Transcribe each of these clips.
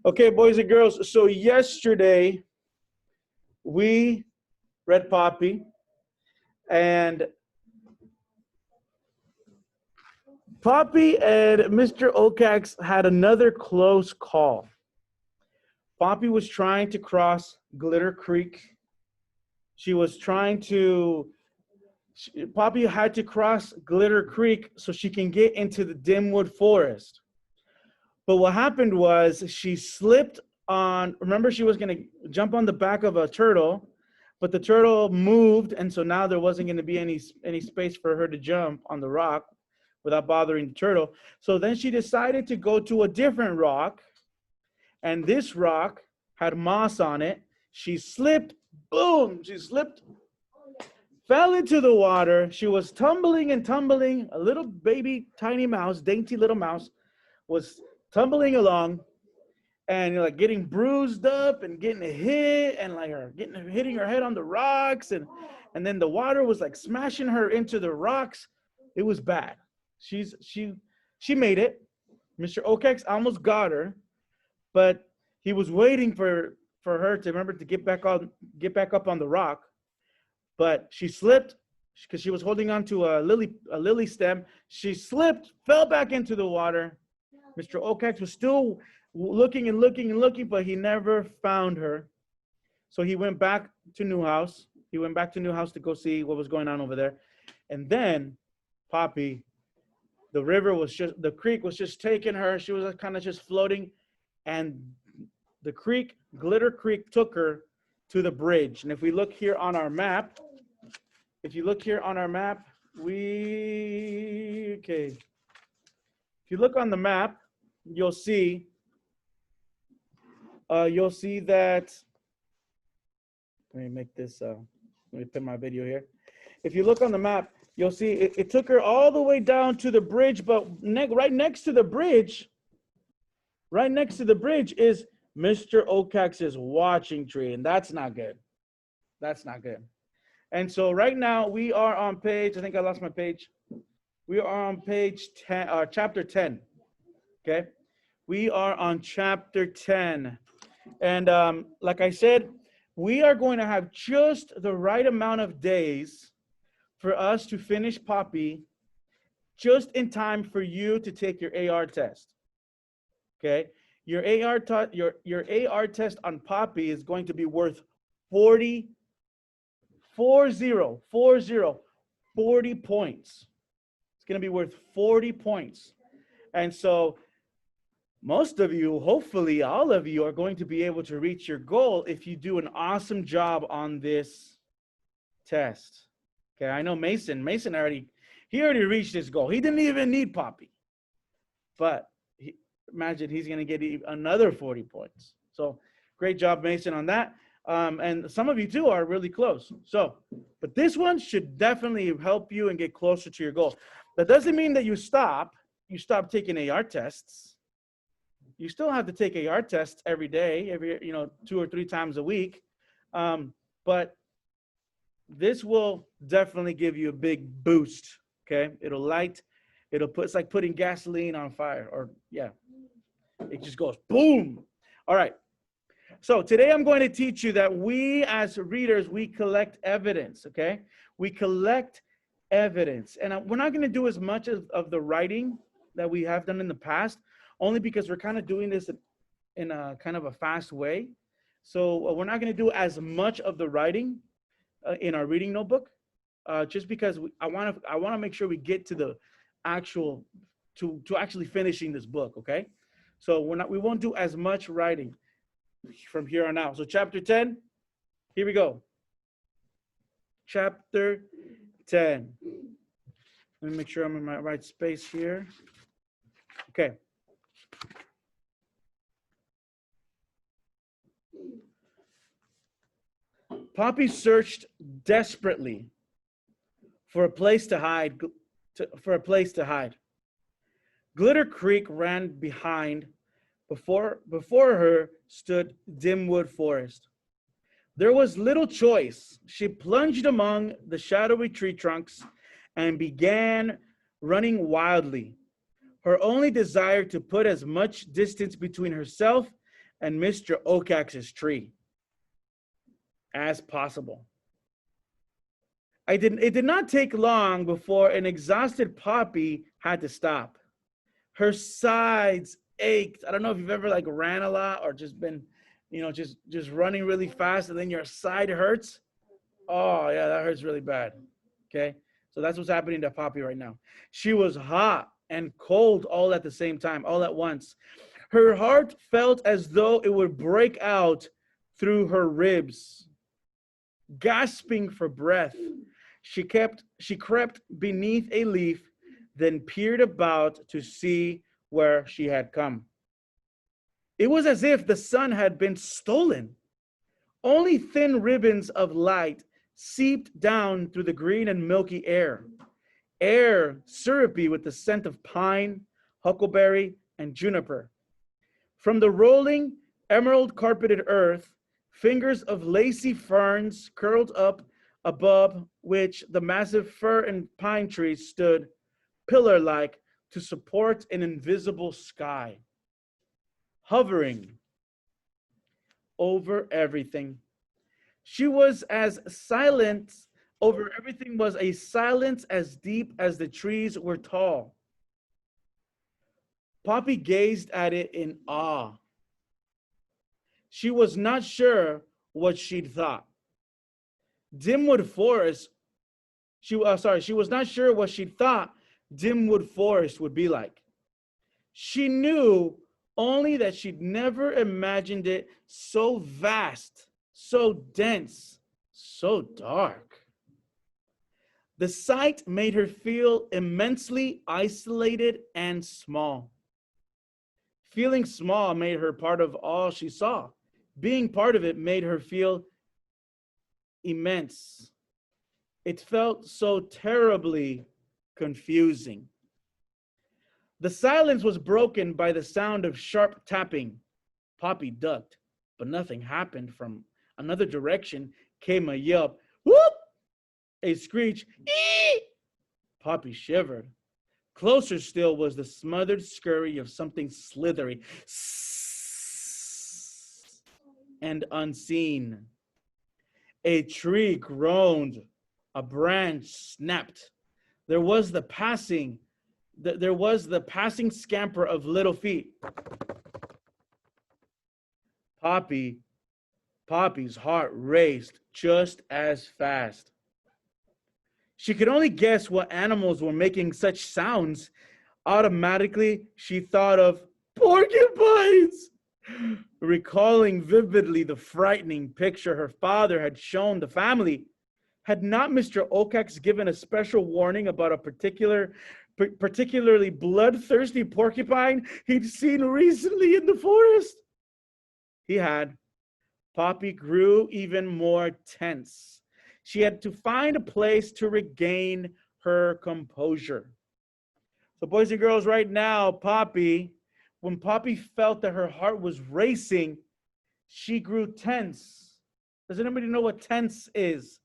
Okay, boys and girls. So yesterday we read Poppy, and Poppy and Mr. Okax had another close call. Poppy was trying to cross Glitter Creek. She was trying to. Poppy had to cross Glitter Creek so she can get into the Dimwood Forest. But what happened was she slipped on, remember she was going to jump on the back of a turtle, but the turtle moved, and so now there wasn't going to be any space for her to jump on the rock without bothering the turtle. So then she decided to go to a different rock, and this rock had moss on it. She slipped, boom, she slipped, fell into the water. She was tumbling and tumbling. A little baby tiny mouse, dainty little mouse, was tumbling along and like getting bruised up and getting hit and like her hitting her head on the rocks, and then the water was like smashing her into the rocks. It was bad. She made it. Mr. Okax almost got her, but he was waiting for her to remember to get back up on the rock. But she slipped because she was holding on to a lily stem. She slipped, fell back into the water. Mr. Okax was still looking and looking and looking, but he never found her. So he went back to Newhouse. He went back to Newhouse to go see what was going on over there. And then Poppy, the creek was just taking her. She was kind of just floating. And the creek, Glitter Creek, took her to the bridge. And if we look here on our map, if you look on the map, you'll see that, let me make this, let me put my video here. If you look on the map, you'll see it took her all the way down to the bridge, but right next to the bridge is Mr. Okax's watching tree, and that's not good. That's not good. And so right now we are on page, I think I lost my page. We are on page 10, chapter 10, okay? We are on chapter 10. And like I said, we are going to have just the right amount of days for us to finish Poppy, just in time for you to take your AR test, okay? Your AR test on Poppy is going to be worth 40 points. It's going to be worth 40 points. And so most of you, hopefully all of you, are going to be able to reach your goal if you do an awesome job on this test. Okay, I know Mason already reached his goal. He didn't even need Poppy. But imagine he's going to get another 40 points. So great job, Mason, on that. And some of you too are really close. So, but this one should definitely help you and get closer to your goal. That doesn't mean that you stop taking AR tests. You still have to take AR tests every day, 2 or 3 times a week. But this will definitely give you a big boost. Okay. It's like putting gasoline on fire, or yeah, it just goes boom. All right. So today I'm going to teach you that we as readers, we collect evidence, okay? We collect evidence. And we're not going to do as much of the writing that we have done in the past, only because we're kind of doing this in a kind of a fast way. So we're not going to do as much of the writing in our reading notebook, just because I want to make sure we get to the actual, to actually finishing this book, okay? So we won't do as much writing from here on out. So chapter 10, here we go. Chapter 10. Let me make sure I'm in my right space here. Okay. Poppy searched desperately for a place to hide. Glitter Creek ran behind. Before her stood Dimwood Forest. There was little choice. She plunged among the shadowy tree trunks and began running wildly. Her only desire to put as much distance between herself and Mr. Okax's tree as possible. It did not take long before an exhausted Poppy had to stop. Her sides ached. I don't know if you've ever like ran a lot or just been, just running really fast and then your side hurts. Oh yeah, that hurts really bad. Okay. So that's what's happening to Poppy right now. She was hot and cold all at the same time, all at once. Her heart felt as though it would break out through her ribs. Gasping for breath, she crept beneath a leaf, then peered about to see where she had come. It was as if the sun had been stolen. Only thin ribbons of light seeped down through the green and milky air syrupy with the scent of pine, huckleberry, and juniper. From the rolling, emerald-carpeted earth, fingers of lacy ferns curled up above which the massive fir and pine trees stood, pillar-like, to support an invisible sky, hovering over everything. She was as silent, over everything was a silence as deep as the trees were tall. Poppy gazed at it in awe. She was not sure what she'd thought. Dimwood Forest, she was not sure what she'd thought Dimwood Forest would be like. She knew only that she'd never imagined it so vast, so dense, so dark. The sight made her feel immensely isolated and small. Feeling small made her part of all she saw. Being part of it made her feel immense. It felt so terribly confusing. The silence was broken by the sound of sharp tapping. Poppy ducked, but nothing happened. From another direction came a yelp. Whoop! A screech. Ee! Poppy shivered. Closer still was the smothered scurry of something slithery and unseen. A tree groaned. A branch snapped. There was the passing scamper of little feet. Poppy's heart raced just as fast. She could only guess what animals were making such sounds. Automatically, she thought of porcupines, recalling vividly the frightening picture her father had shown the family. Had not Mr. Okax given a special warning about a particularly bloodthirsty porcupine he'd seen recently in the forest? He had. Poppy grew even more tense. She had to find a place to regain her composure. So boys and girls, right now, when Poppy felt that her heart was racing, she grew tense. Does anybody know what tense is?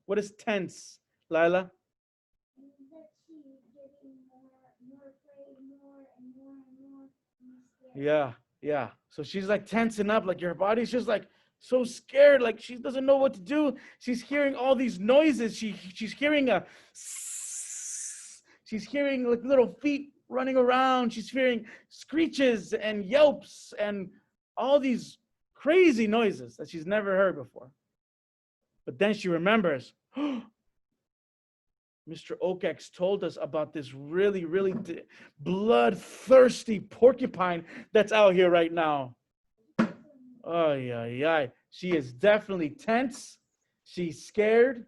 What is tense, Lila? Yeah. So she's like tensing up, like your body's just like so scared, like she doesn't know what to do. She's hearing all these noises. She's hearing she's hearing like little feet running around. She's hearing screeches and yelps and all these crazy noises that she's never heard before. But then she remembers, Mr. Okax told us about this really, really bloodthirsty porcupine that's out here right now. Oh, yeah. She is definitely tense. She's scared.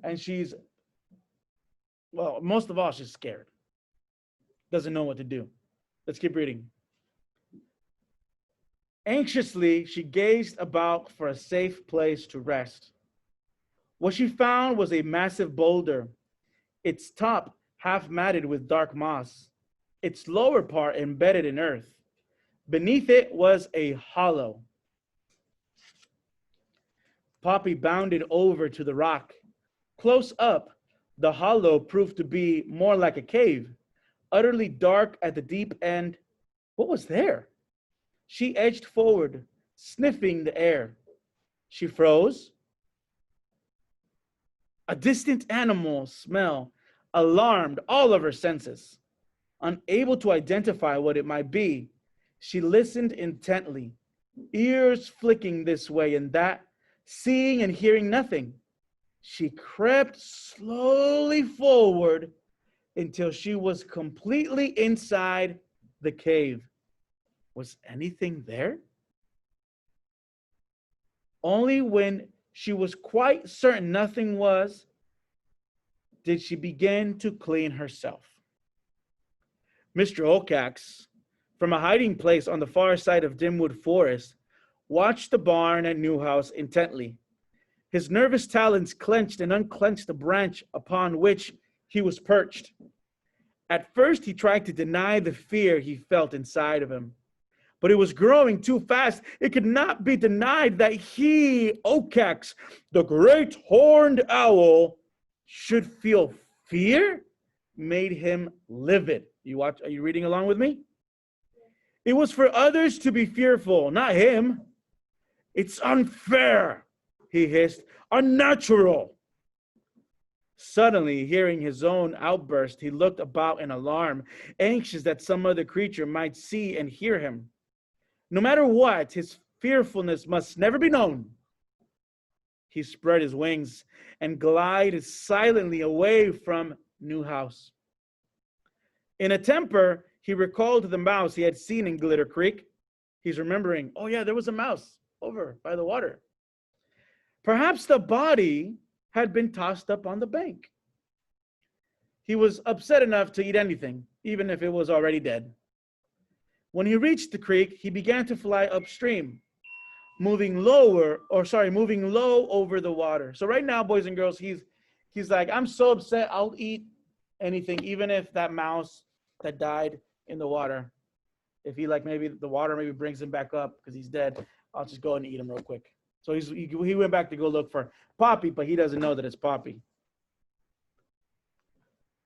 And most of all, she's scared. Doesn't know what to do. Let's keep reading. Anxiously, she gazed about for a safe place to rest. What she found was a massive boulder, its top half matted with dark moss, its lower part embedded in earth. Beneath it was a hollow. Poppy bounded over to the rock. Close up, the hollow proved to be more like a cave, utterly dark at the deep end. What was there? She edged forward, sniffing the air. She froze. A distant animal smell alarmed all of her senses. Unable to identify what it might be, she listened intently, ears flicking this way and that, seeing and hearing nothing. She crept slowly forward until she was completely inside the cave. Was anything there? Only when she was quite certain nothing was, did she begin to clean herself. Mr. Ocax, from a hiding place on the far side of Dimwood Forest, watched the barn at Newhouse intently. His nervous talons clenched and unclenched the branch upon which he was perched. At first, he tried to deny the fear he felt inside of him, but it was growing too fast. It could not be denied that he, Ocax, the great horned owl, should feel fear made him livid. Are you reading along with me? It was for others to be fearful, not him. It's unfair, he hissed, unnatural. Suddenly, hearing his own outburst, he looked about in alarm, anxious that some other creature might see and hear him. No matter what, his fearfulness must never be known. He spread his wings and glided silently away from Newhouse. In a temper, he recalled the mouse he had seen in Glitter Creek. He's remembering, oh yeah, there was a mouse over by the water. Perhaps the body had been tossed up on the bank. He was upset enough to eat anything, even if it was already dead. When he reached the creek, he began to fly upstream, moving low over the water. So right now, boys and girls, he's like, I'm so upset, I'll eat anything, even if that mouse that died in the water, if he maybe the water maybe brings him back up because he's dead, I'll just go and eat him real quick. So he went back to go look for Poppy, but he doesn't know that it's Poppy.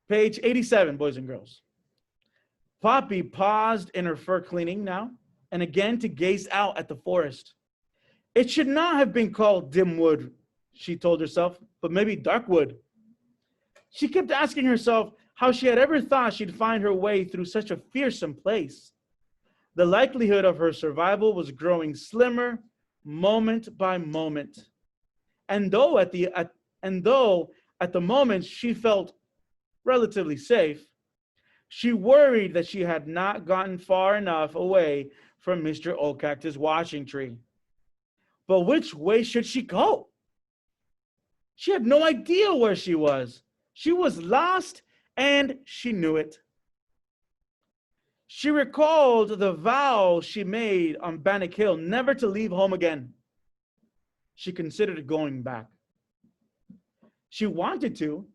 Page 87, boys and girls. Poppy paused in her fur cleaning now, and again to gaze out at the forest. It should not have been called Dimwood, she told herself, but maybe Darkwood. She kept asking herself how she had ever thought she'd find her way through such a fearsome place. The likelihood of her survival was growing slimmer moment by moment. And though at the moment she felt relatively safe, she worried that she had not gotten far enough away from Mr. Ocax's watching tree. But which way should she go? She had no idea where she was. She was lost, and she knew it. She recalled the vow she made on Bannock Hill never to leave home again. She considered going back. She wanted to,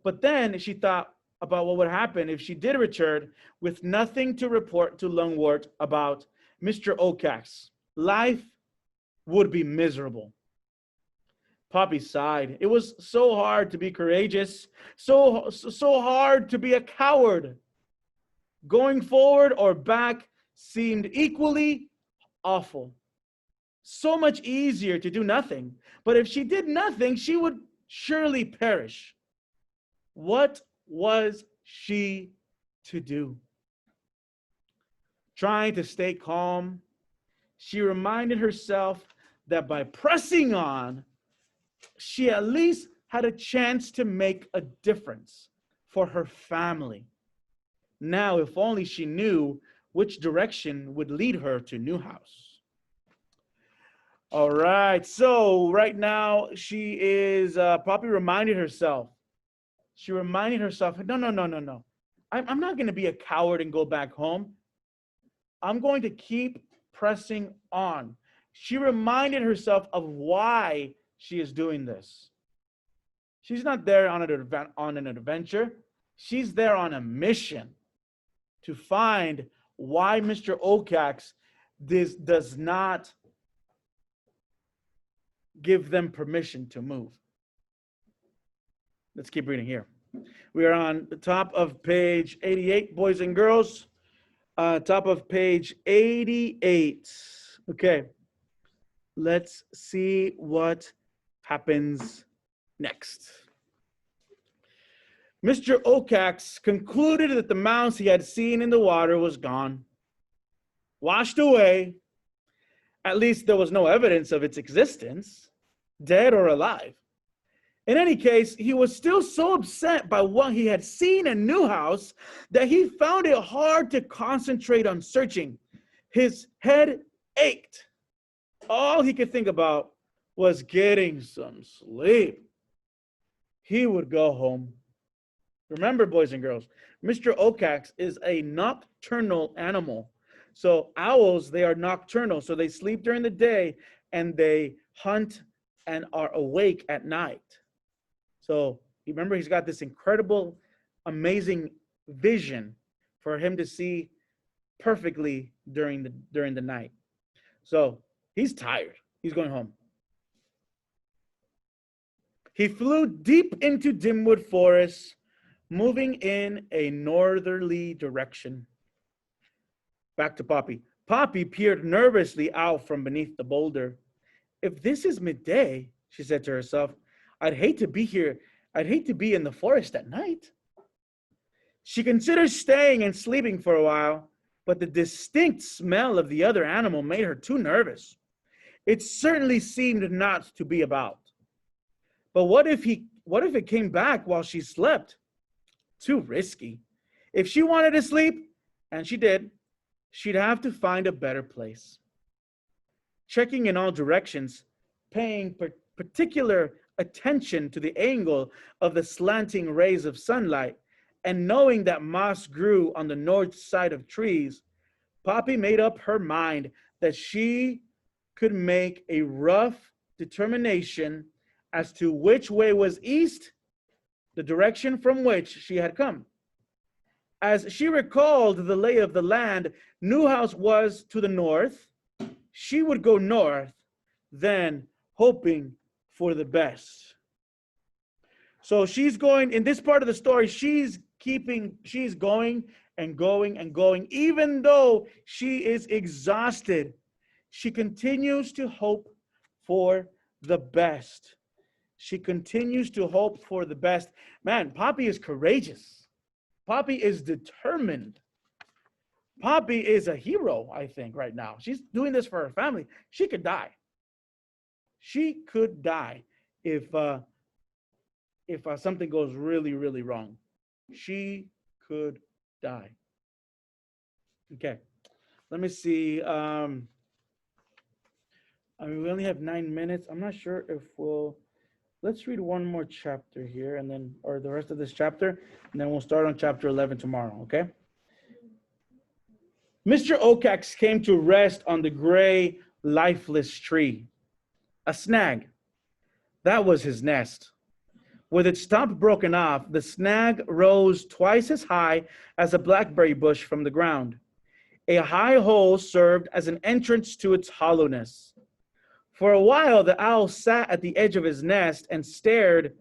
but then she thought about what would happen if she did return with nothing to report to Lungwort about Mr. Ocax. Life would be miserable. Poppy sighed. It was so hard to be courageous, so hard to be a coward. Going forward or back seemed equally awful. So much easier to do nothing. But if she did nothing, she would surely perish. What was she to do? Trying to stay calm, she reminded herself that by pressing on, she at least had a chance to make a difference for her family. Now, if only she knew which direction would lead her to Newhouse. All right, so right now she is, Poppy reminded herself. She reminded herself, no. I'm not going to be a coward and go back home. I'm going to keep pressing on. She reminded herself of why she is doing this. She's not there on an adventure. She's there on a mission to find why Mr. Ocax does not give them permission to move. Let's keep reading here. We are on the top of page 88, boys and girls. Top of page 88. Okay, let's see what happens next. Mr. Okax concluded that the mouse he had seen in the water was gone, washed away. At least there was no evidence of its existence, dead or alive. In any case, he was still so upset by what he had seen in Newhouse that he found it hard to concentrate on searching. His head ached. All he could think about was getting some sleep. He would go home. Remember, boys and girls, Mr. Okax is a nocturnal animal. So owls, they are nocturnal. So they sleep during the day and they hunt and are awake at night. So remember, he's got this incredible, amazing vision for him to see perfectly during the night. So he's tired. He's going home. He flew deep into Dimwood Forest, moving in a northerly direction. Back to Poppy. Poppy peered nervously out from beneath the boulder. If this is midday, she said to herself, I'd hate to be here. I'd hate to be in the forest at night. She considered staying and sleeping for a while, but the distinct smell of the other animal made her too nervous. It certainly seemed not to be about. But what if it came back while she slept? Too risky. If she wanted to sleep, and she did, she'd have to find a better place. Checking in all directions, paying particular attention to the angle of the slanting rays of sunlight, and knowing that moss grew on the north side of trees, Poppy made up her mind that she could make a rough determination as to which way was east, the direction from which she had come. As she recalled the lay of the land, Newhouse was to the north. She would go north, then hoping for the best. So she's going, in this part of the story, she's going and going and going. Even though she is exhausted, she continues to hope for the best. She continues to hope for the best. Man, Poppy is courageous. Poppy is determined. Poppy is a hero, I think, right now. She's doing this for her family. She could die. She could die if something goes really, really wrong. She could die. Okay, let me see. I mean, we only have 9 minutes. I'm not sure if let's read one more chapter here and then, or the rest of this chapter, and then we'll start on chapter 11 tomorrow, okay? Mr. Okax came to rest on the gray, lifeless tree. A snag. That was his nest. With its top broken off, the snag rose twice as high as a blackberry bush from the ground. A high hole served as an entrance to its hollowness. For a while, the owl sat at the edge of his nest and stared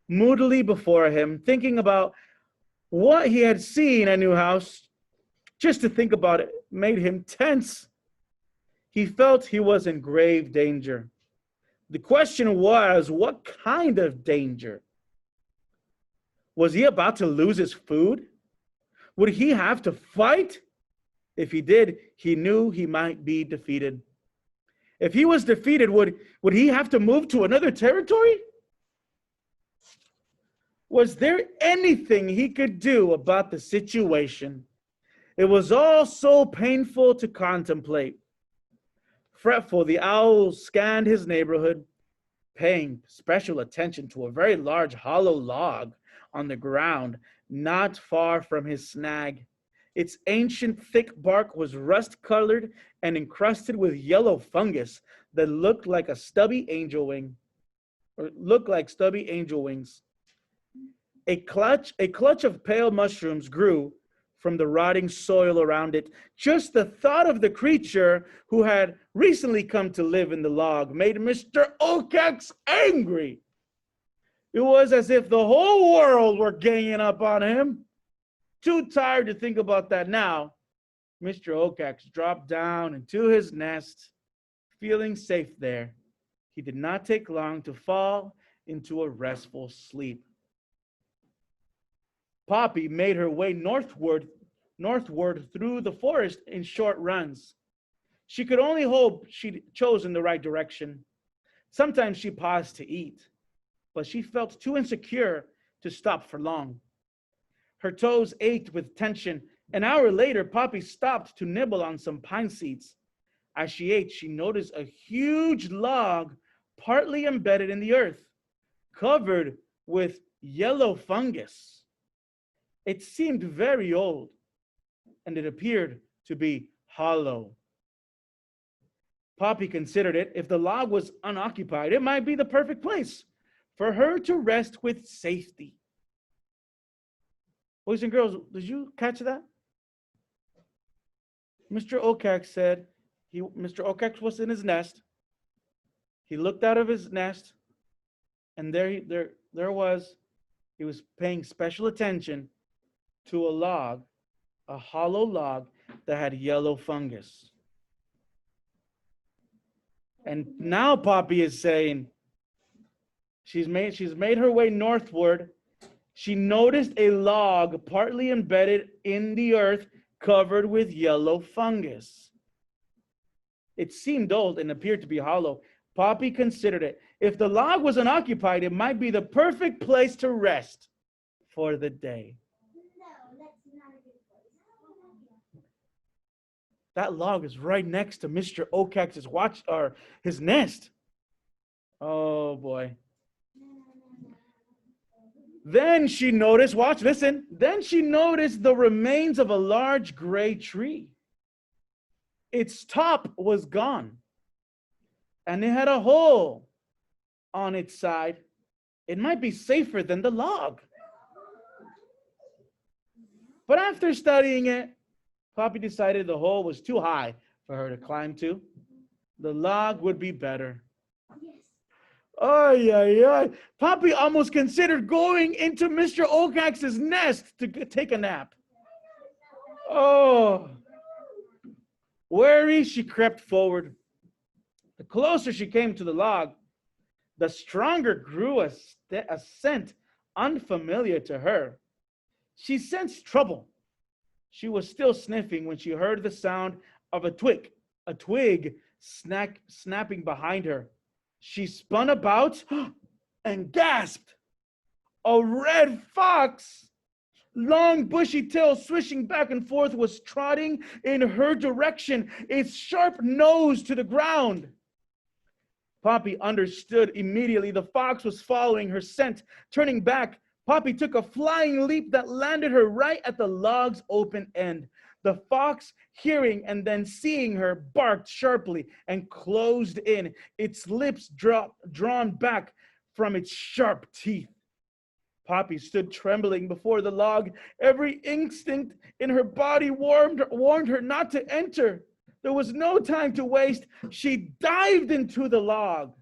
moodily before him, thinking about what he had seen at Newhouse. Just to think about it made him tense. He felt he was in grave danger. The question was, what kind of danger? Was he about to lose his food? Would he have to fight? If he did, he knew he might be defeated. If he was defeated, would he have to move to another territory? Was there anything he could do about the situation? It was all so painful to contemplate. Fretful, the owl scanned his neighborhood, paying special attention to a very large hollow log on the ground not far from his snag. Its ancient thick bark was rust-colored and encrusted with yellow fungus that looked like stubby angel wings. A clutch of pale mushrooms grew from the rotting soil around it. Just the thought of the creature who had recently come to live in the log made Mr. Okax angry. It was as if the whole world were ganging up on him. Too tired to think about that now, Mr. Okax dropped down into his nest, feeling safe there. He did not take long to fall into a restful sleep. Poppy made her way northward through the forest in short runs. She could only hope she'd chosen the right direction. Sometimes she paused to eat, but she felt too insecure to stop for long. Her toes ached with tension. An hour later, Poppy stopped to nibble on some pine seeds. As she ate, she noticed a huge log partly embedded in the earth, covered with yellow fungus. It seemed very old, and it appeared to be hollow. Poppy considered it. If the log was unoccupied, it might be the perfect place for her to rest with safety. Boys and girls, did you catch that? Mr. Okax said, Mr. Okax was in his nest. He looked out of his nest, and there was, he was paying special attention to a log, a hollow log that had yellow fungus. And now Poppy is saying, she's made her way northward. She noticed a log partly embedded in the earth, covered with yellow fungus. It seemed old and appeared to be hollow. Poppy considered it. If the log was unoccupied, it might be the perfect place to rest for the day. That log is right next to Mr. Okax's his nest. Oh boy. Then she noticed, listen. Then she noticed the remains of a large gray tree. Its top was gone, and it had a hole on its side. It might be safer than the log. But after studying it, Poppy decided the hole was too high for her to climb to. The log would be better. Ay, ay, ay. Poppy almost considered going into Mr. Okax's nest to take a nap. Oh. Wary, she crept forward. The closer she came to the log, the stronger grew a scent unfamiliar to her. She sensed trouble. She was still sniffing when she heard the sound of a twig snapping behind her. She spun about and gasped. A red fox, long bushy tail swishing back and forth, was trotting in her direction, its sharp nose to the ground. Poppy understood immediately. The fox was following her scent. Turning back, Poppy took a flying leap that landed her right at the log's open end. The fox, hearing and then seeing her, barked sharply and closed in, its lips drawn back from its sharp teeth. Poppy stood trembling before the log. Every instinct in her body warned her not to enter. There was no time to waste. She dived into the log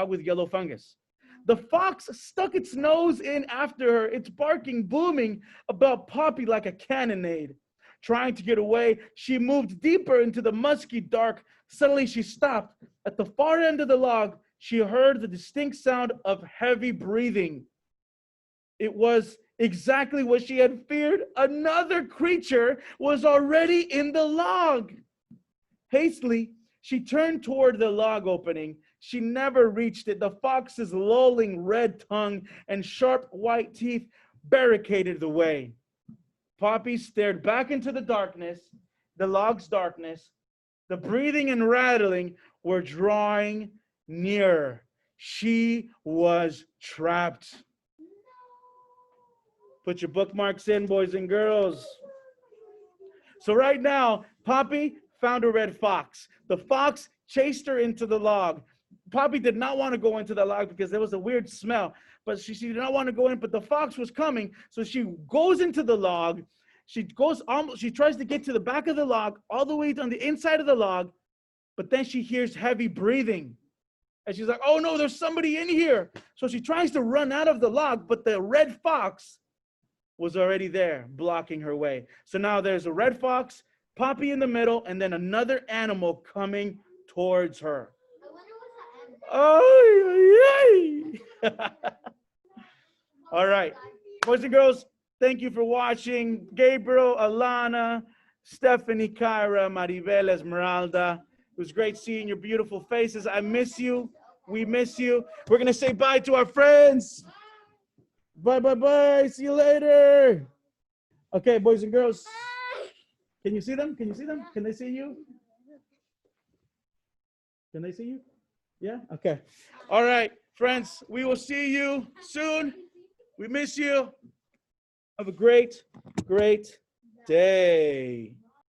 with yellow fungus. The fox stuck its nose in after her, its barking booming about Poppy like a cannonade. Trying to get away, she moved deeper into the musky dark. Suddenly she stopped. At the far end of the log, she heard the distinct sound of heavy breathing. It was exactly what she had feared. Another creature was already in the log. Hastily, she turned toward the log opening. She never reached it. The fox's lolling red tongue and sharp white teeth barricaded the way. Poppy stared back into the darkness, the log's darkness. The breathing and rattling were drawing nearer. She was trapped. Put your bookmarks in, boys and girls. So right now, Poppy found a red fox. The fox chased her into the log. Poppy did not want to go into the log because there was a weird smell, but she did not want to go in, but the fox was coming. So she goes into the log. She tries to get to the back of the log, all the way on the inside of the log, but then she hears heavy breathing. And she's like, oh no, there's somebody in here. So she tries to run out of the log, but the red fox was already there, blocking her way. So now there's a red fox, Poppy in the middle, and then another animal coming towards her. Oh, yay! All right. Boys and girls, thank you for watching. Gabriel, Alana, Stephanie, Kyra, Maribel, Esmeralda. It was great seeing your beautiful faces. I miss you. We miss you. We're going to say bye to our friends. Bye, bye, bye. See you later. Okay, boys and girls. Can you see them? Can you see them? Can they see you? Can they see you? Yeah? Okay. All right, friends. We will see you soon. We miss you. Have a great, great day.